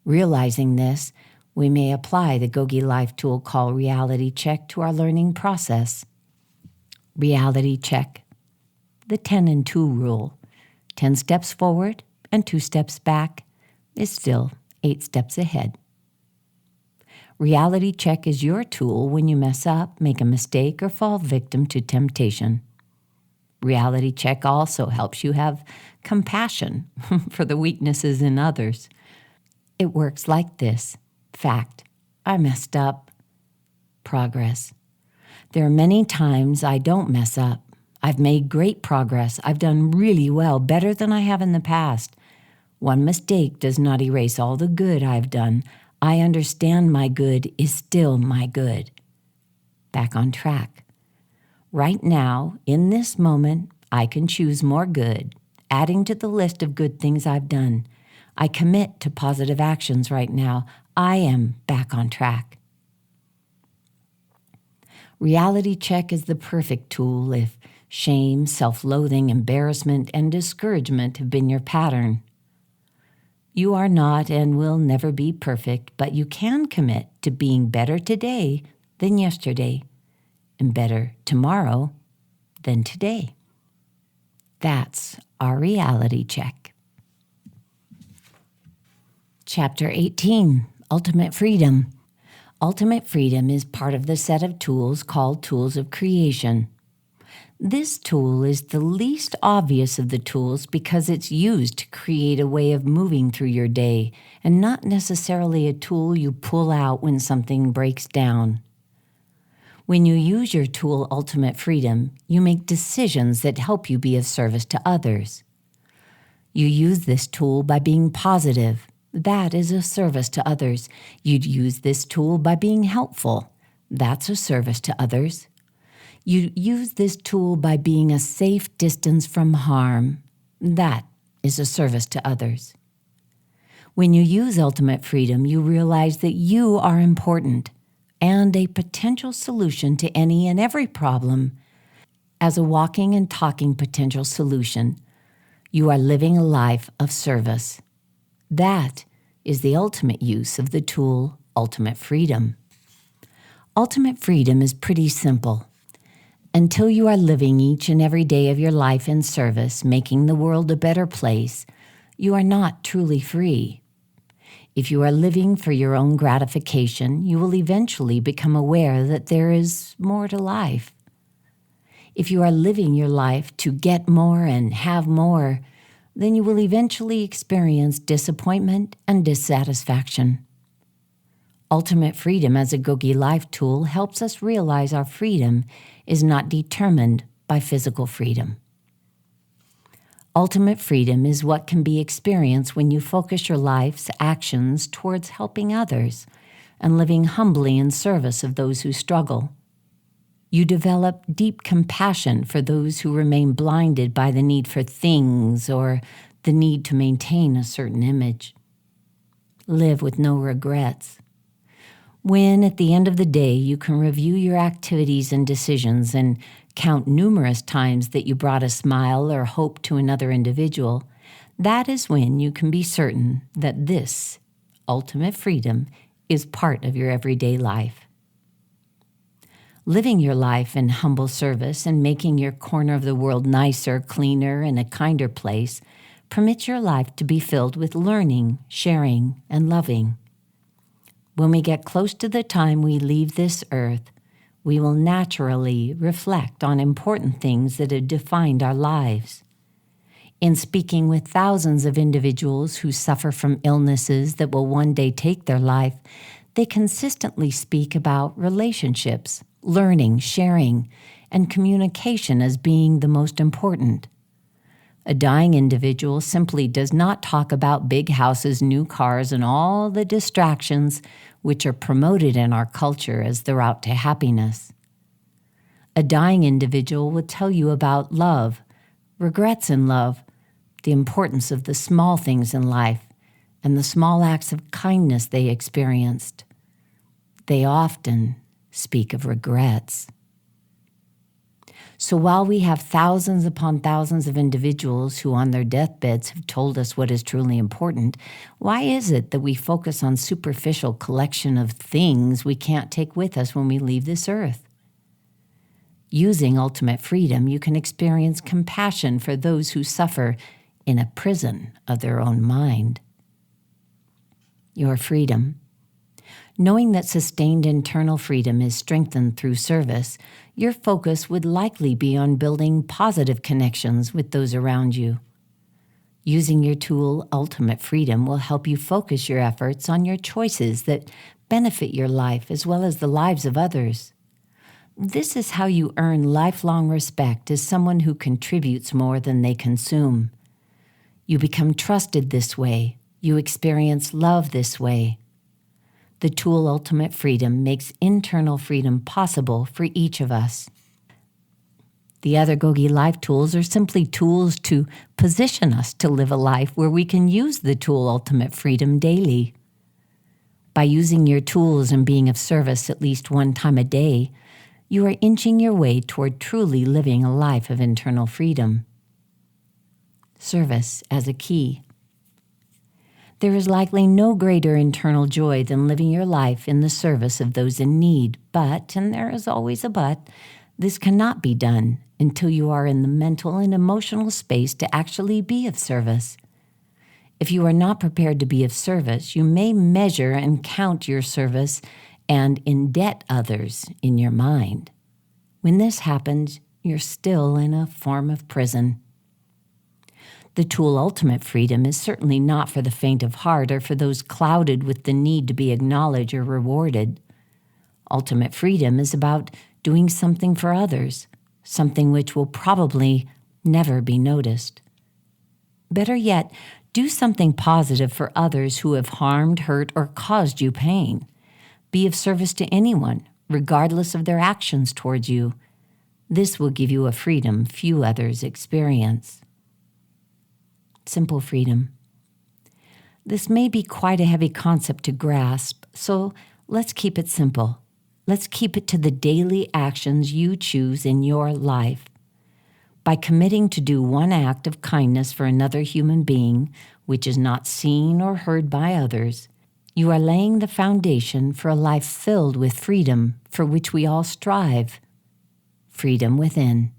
Realizing this, we may apply the GOGI Life tool called Reality Check to our learning process. Reality check. The 10 and 2 rule. 10 steps forward and 2 steps back is still 8 steps ahead. Reality check is your tool when you mess up, make a mistake, or fall victim to temptation. Reality check also helps you have compassion for the weaknesses in others. It works like this. Fact, I messed up. Progress. There are many times I don't mess up. I've made great progress. I've done really well, better than I have in the past. One mistake does not erase all the good I've done. I understand my good is still my good. Back on track. Right now, in this moment, I can choose more good, adding to the list of good things I've done. I commit to positive actions right now. I am back on track. Reality check is the perfect tool if shame, self-loathing, embarrassment, and discouragement have been your pattern. You are not and will never be perfect, but you can commit to being better today than yesterday, and better tomorrow than today. That's our reality check. Chapter 18, Ultimate Freedom. Ultimate Freedom is part of the set of tools called Tools of Creation. This tool is the least obvious of the tools because it's used to create a way of moving through your day and not necessarily a tool you pull out when something breaks down. When you use your tool Ultimate Freedom, you make decisions that help you be of service to others. You use this tool by being positive. That is a service to others. You'd use this tool by being helpful. That's a service to others. You use this tool by being a safe distance from harm. That is a service to others. When you use Ultimate Freedom, you realize that you are important and a potential solution to any and every problem. As a walking and talking potential solution, you are living a life of service. That is the ultimate use of the tool ultimate freedom. Ultimate freedom is pretty simple. Until you are living each and every day of your life in service, making the world a better place, you are not truly free. If you are living for your own gratification, you will eventually become aware that there is more to life. If you are living your life to get more and have more, then you will eventually experience disappointment and dissatisfaction. Ultimate freedom as a GOGI Life tool helps us realize our freedom is not determined by physical freedom. Ultimate freedom is what can be experienced when you focus your life's actions towards helping others and living humbly in service of those who struggle. You develop deep compassion for those who remain blinded by the need for things or the need to maintain a certain image. Live with no regrets. When, at the end of the day, you can review your activities and decisions and count numerous times that you brought a smile or hope to another individual, that is when you can be certain that this ultimate freedom is part of your everyday life. Living your life in humble service and making your corner of the world nicer, cleaner, and a kinder place permits your life to be filled with learning, sharing, and loving. When we get close to the time we leave this earth, we will naturally reflect on important things that have defined our lives. In speaking with thousands of individuals who suffer from illnesses that will one day take their life, they consistently speak about relationships, learning, sharing, and communication as being the most important. A dying individual simply does not talk about big houses, new cars, and all the distractions which are promoted in our culture as the route to happiness. A dying individual will tell you about love, regrets in love, the importance of the small things in life, and the small acts of kindness they experienced. They often speak of regrets. So while we have thousands upon thousands of individuals who on their deathbeds have told us what is truly important, why is it that we focus on superficial collection of things we can't take with us when we leave this earth? Using ultimate freedom, you can experience compassion for those who suffer in a prison of their own mind. Your freedom. Knowing that sustained internal freedom is strengthened through service, your focus would likely be on building positive connections with those around you. Using your tool, Ultimate Freedom, will help you focus your efforts on your choices that benefit your life as well as the lives of others. This is how you earn lifelong respect as someone who contributes more than they consume. You become trusted this way. You experience love this way. The tool Ultimate Freedom makes internal freedom possible for each of us. The other GOGI Life Tools are simply tools to position us to live a life where we can use the tool Ultimate Freedom daily. By using your tools and being of service at least one time a day, you are inching your way toward truly living a life of internal freedom. Service as a key. There is likely no greater internal joy than living your life in the service of those in need. But, and there is always a but, this cannot be done until you are in the mental and emotional space to actually be of service. If you are not prepared to be of service, you may measure and count your service and indebt others in your mind. When this happens, you're still in a form of prison. The tool Ultimate Freedom is certainly not for the faint of heart or for those clouded with the need to be acknowledged or rewarded. Ultimate Freedom is about doing something for others, something which will probably never be noticed. Better yet, do something positive for others who have harmed, hurt, or caused you pain. Be of service to anyone, regardless of their actions towards you. This will give you a freedom few others experience. Simple freedom. This may be quite a heavy concept to grasp, so let's keep it simple. Let's keep it to the daily actions you choose in your life. By committing to do one act of kindness for another human being, which is not seen or heard by others, You are laying the foundation for a life filled with freedom for which we all strive. Freedom within.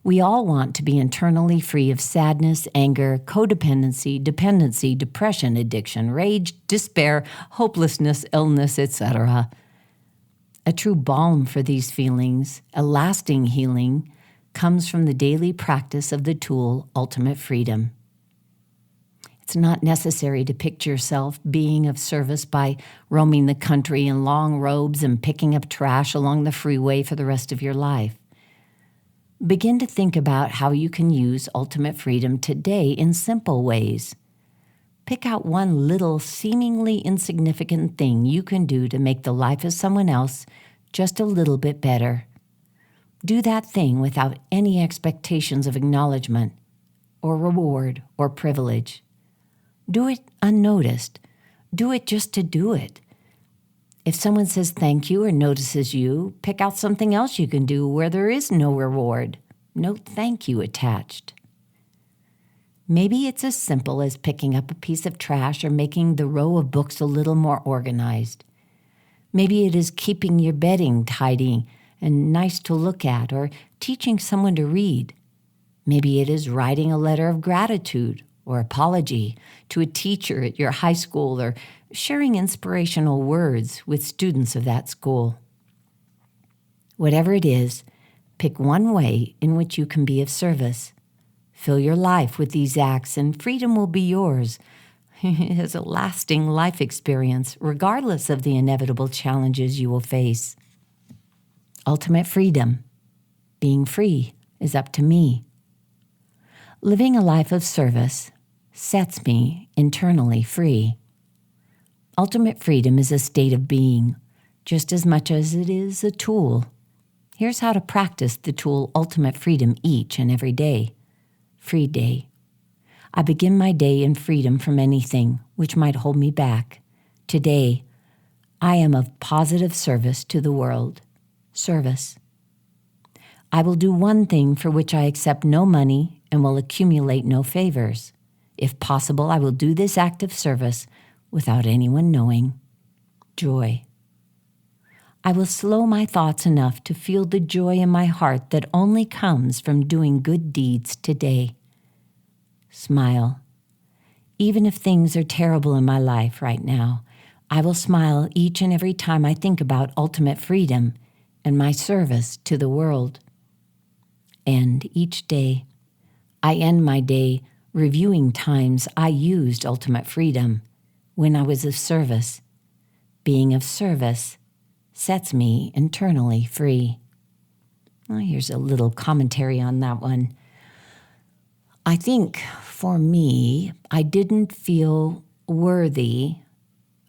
We all want to be internally free of sadness, anger, codependency, dependency, depression, addiction, rage, despair, hopelessness, illness, etc. A true balm for these feelings, a lasting healing, comes from the daily practice of the tool ultimate freedom. It's not necessary to picture yourself being of service by roaming the country in long robes and picking up trash along the freeway for the rest of your life. Begin to think about how you can use ultimate freedom today in simple ways. Pick out one little, seemingly insignificant thing you can do to make the life of someone else just a little bit better. Do that thing without any expectations of acknowledgement or reward or privilege. Do it unnoticed. Do it just to do it. If someone says thank you or notices you, pick out something else you can do where there is no reward, no thank you attached. Maybe it's as simple as picking up a piece of trash or making the row of books a little more organized. Maybe it is keeping your bedding tidy and nice to look at, or teaching someone to read. Maybe it is writing a letter of gratitude or apology to a teacher at your high school, or sharing inspirational words with students of that school. Whatever it is, pick one way in which you can be of service. Fill your life with these acts, and freedom will be yours. It is a lasting life experience, regardless of the inevitable challenges you will face. Ultimate freedom. Being free is up to me. Living a life of service sets me internally free. Ultimate freedom is a state of being, just as much as it is a tool. Here's how to practice the tool ultimate freedom each and every day. Free day. I begin my day in freedom from anything which might hold me back. Today, I am of positive service to the world. Service. I will do one thing for which I accept no money and will accumulate no favors. If possible, I will do this act of service without anyone knowing. Joy. I will slow my thoughts enough to feel the joy in my heart that only comes from doing good deeds today. Smile. Even if things are terrible in my life right now, I will smile each and every time I think about ultimate freedom and my service to the world. And each day, I end my day reviewing times I used ultimate freedom when I was of service. Being of service sets me internally free. Well, here's a little commentary on that one. I think for me, I didn't feel worthy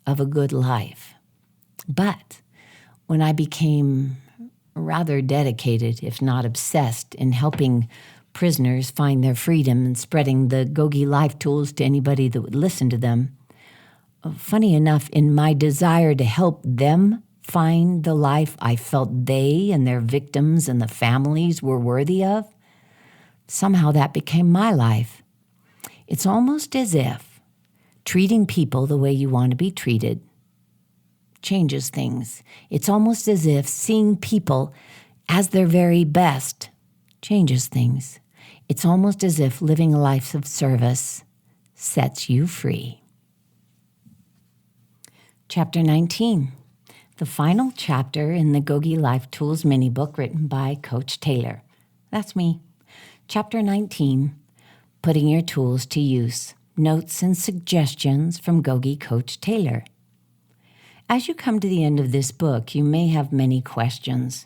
of a good life. But when I became rather dedicated, if not obsessed, in helping prisoners find their freedom and spreading the GOGI Life Tools to anybody that would listen to them, funny enough, in my desire to help them find the life I felt they and their victims and the families were worthy of, somehow that became my life. It's almost as if treating people the way you want to be treated changes things. It's almost as if seeing people as their very best changes things. It's almost as if living a life of service sets you free. Chapter 19, the final chapter in the GOGI Life Tools mini book written by Coach Taylor. That's me. Chapter 19, putting your tools to use. Notes and suggestions from GOGI Coach Taylor. As you come to the end of this book, you may have many questions.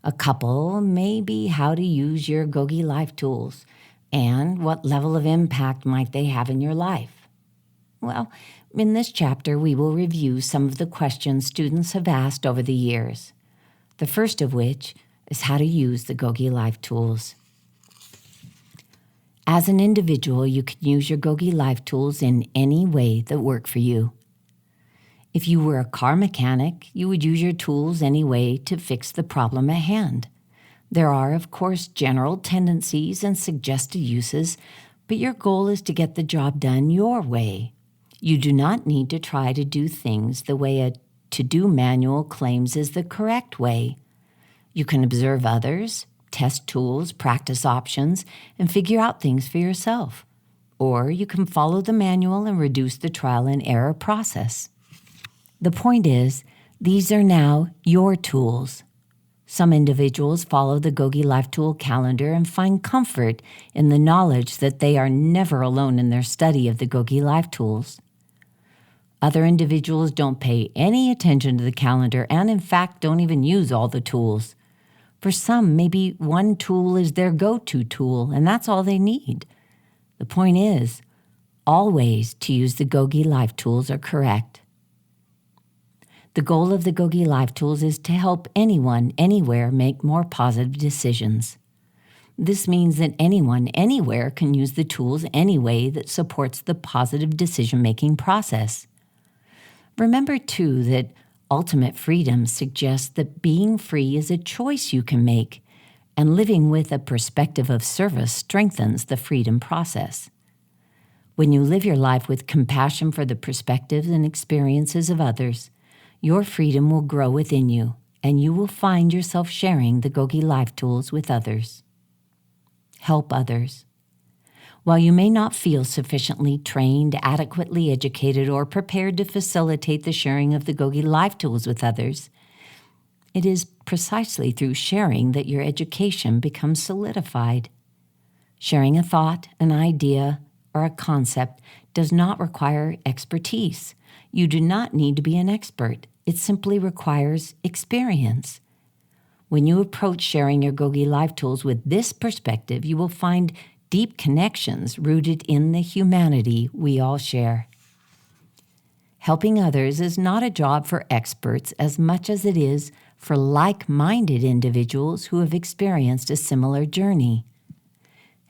A couple may be how to use your GOGI Life Tools and what level of impact might they have in your life. Well, in this chapter, we will review some of the questions students have asked over the years. The first of which is how to use the GOGI Life Tools. As an individual, you can use your GOGI Life Tools in any way that work for you. If you were a car mechanic, you would use your tools anyway to fix the problem at hand. There are, of course, general tendencies and suggested uses, but your goal is to get the job done your way. You do not need to try to do things the way a to-do manual claims is the correct way. You can observe others, test tools, practice options, and figure out things for yourself. Or you can follow the manual and reduce the trial and error process. The point is, these are now your tools. Some individuals follow the GOGI Life Tool calendar and find comfort in the knowledge that they are never alone in their study of the GOGI Life Tools. Other individuals don't pay any attention to the calendar and, in fact, don't even use all the tools. For some, maybe one tool is their go-to tool, and that's all they need. The point is, all ways to use the GOGI Life Tools are correct. The goal of the GOGI Life Tools is to help anyone, anywhere, make more positive decisions. This means that anyone, anywhere, can use the tools any way that supports the positive decision-making process. Remember, too, that ultimate freedom suggests that being free is a choice you can make, and living with a perspective of service strengthens the freedom process. When you live your life with compassion for the perspectives and experiences of others, your freedom will grow within you, and you will find yourself sharing the GOGI Life Tools with others. Help others. While you may not feel sufficiently trained, adequately educated, or prepared to facilitate the sharing of the GOGI Life Tools with others, it is precisely through sharing that your education becomes solidified. Sharing a thought, an idea, or a concept does not require expertise. You do not need to be an expert. It simply requires experience. When you approach sharing your GOGI Life Tools with this perspective, you will find deep connections rooted in the humanity we all share. Helping others is not a job for experts as much as it is for like-minded individuals who have experienced a similar journey.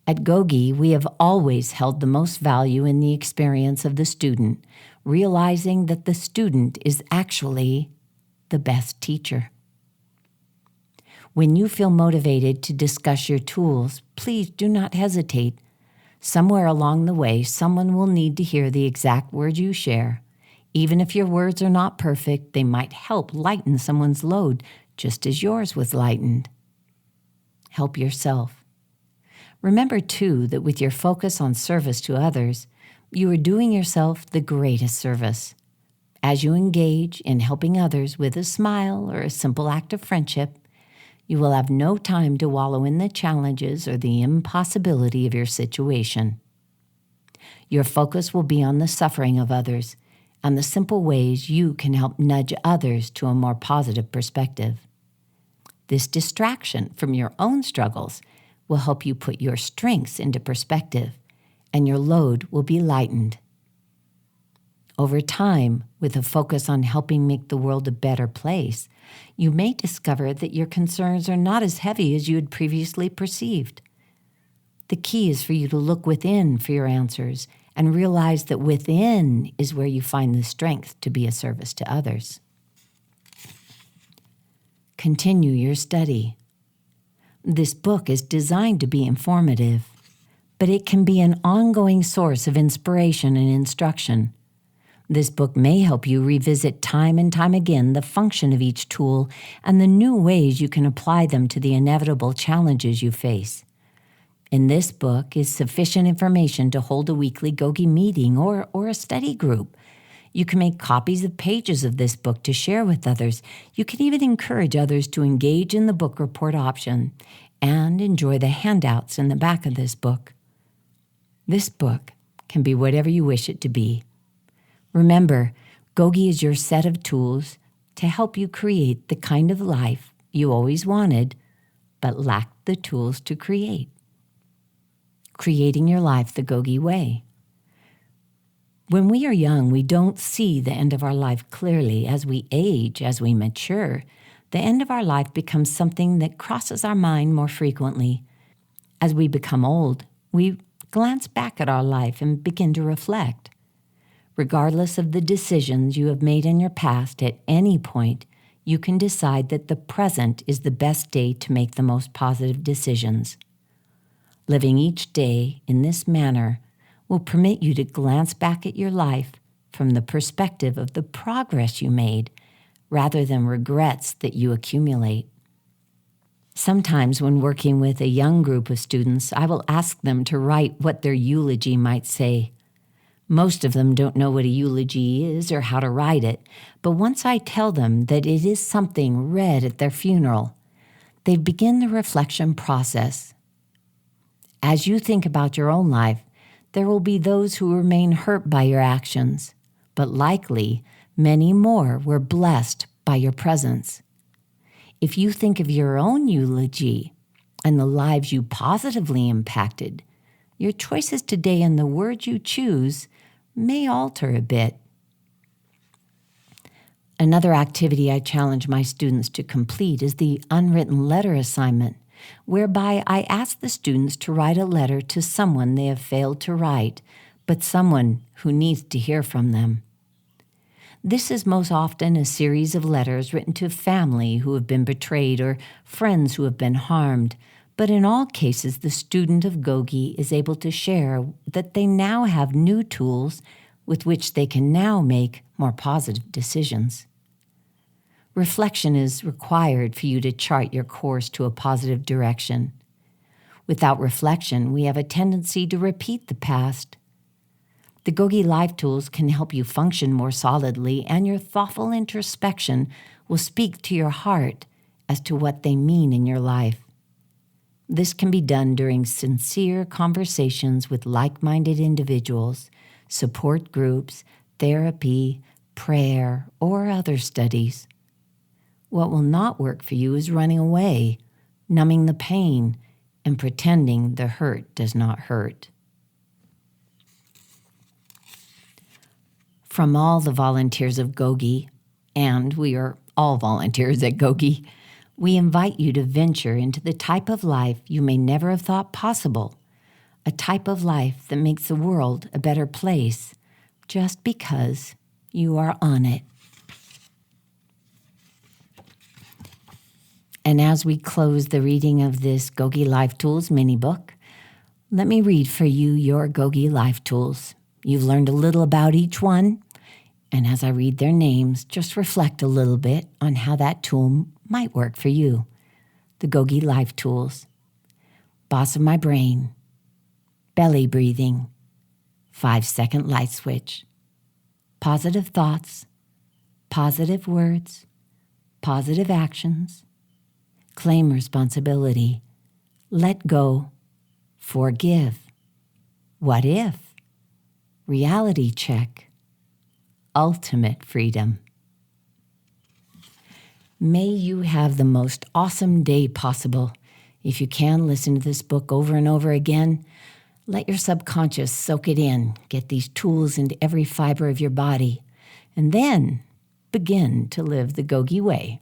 At GOGI, we have always held the most value in the experience of the student, realizing that the student is actually the best teacher. When you feel motivated to discuss your tools, please do not hesitate. Somewhere along the way, someone will need to hear the exact words you share. Even if your words are not perfect, they might help lighten someone's load, just as yours was lightened. Help yourself. Remember, too, that with your focus on service to others, you are doing yourself the greatest service. As you engage in helping others with a smile or a simple act of friendship, you will have no time to wallow in the challenges or the impossibility of your situation. Your focus will be on the suffering of others and the simple ways you can help nudge others to a more positive perspective. This distraction from your own struggles will help you put your strengths into perspective, and your load will be lightened. Over time, with a focus on helping make the world a better place, you may discover that your concerns are not as heavy as you had previously perceived. The key is for you to look within for your answers and realize that within is where you find the strength to be a service to others. Continue your study. This book is designed to be informative, but it can be an ongoing source of inspiration and instruction. This book may help you revisit time and time again the function of each tool and the new ways you can apply them to the inevitable challenges you face. In this book is sufficient information to hold a weekly GOGI meeting or a study group. You can make copies of pages of this book to share with others. You can even encourage others to engage in the book report option and enjoy the handouts in the back of this book. This book can be whatever you wish it to be. Remember, GOGI is your set of tools to help you create the kind of life you always wanted, but lacked the tools to create. Creating your life the GOGI way. When we are young, we don't see the end of our life clearly. As we age, as we mature, the end of our life becomes something that crosses our mind more frequently. As we become old, we glance back at our life and begin to reflect. Regardless of the decisions you have made in your past, at any point, you can decide that the present is the best day to make the most positive decisions. Living each day in this manner will permit you to glance back at your life from the perspective of the progress you made rather than regrets that you accumulate. Sometimes when working with a young group of students, I will ask them to write what their eulogy might say. Most of them don't know what a eulogy is or how to write it, but once I tell them that it is something read at their funeral, they begin the reflection process. As you think about your own life, there will be those who remain hurt by your actions, but likely many more were blessed by your presence. If you think of your own eulogy and the lives you positively impacted, your choices today and the words you choose may alter a bit. Another activity I challenge my students to complete is the unwritten letter assignment, whereby I ask the students to write a letter to someone they have failed to write, but someone who needs to hear from them. This is most often a series of letters written to family who have been betrayed or friends who have been harmed, but in all cases, the student of GOGI is able to share that they now have new tools with which they can now make more positive decisions. Reflection is required for you to chart your course to a positive direction. Without reflection, we have a tendency to repeat the past. The GOGI Life Tools can help you function more solidly, and your thoughtful introspection will speak to your heart as to what they mean in your life. This can be done during sincere conversations with like-minded individuals, support groups, therapy, prayer, or other studies. What will not work for you is running away, numbing the pain, and pretending the hurt does not hurt. From all the volunteers of GOGI, and we are all volunteers at GOGI, we invite you to venture into the type of life you may never have thought possible, a type of life that makes the world a better place just because you are on it. And as we close the reading of this GOGI Life Tools mini book, let me read for you your GOGI Life Tools. You've learned a little about each one, and as I read their names, just reflect a little bit on how that tool might work for you. The GOGI Life Tools: Boss of my brain, belly breathing, 5-second light switch, positive thoughts, positive words, positive actions, claim responsibility, let go, forgive, what if, reality check, ultimate freedom. May you have the most awesome day possible. If you can, listen to this book over and over again. Let your subconscious soak it in. Get these tools into every fiber of your body. And then begin to live the GOGI way.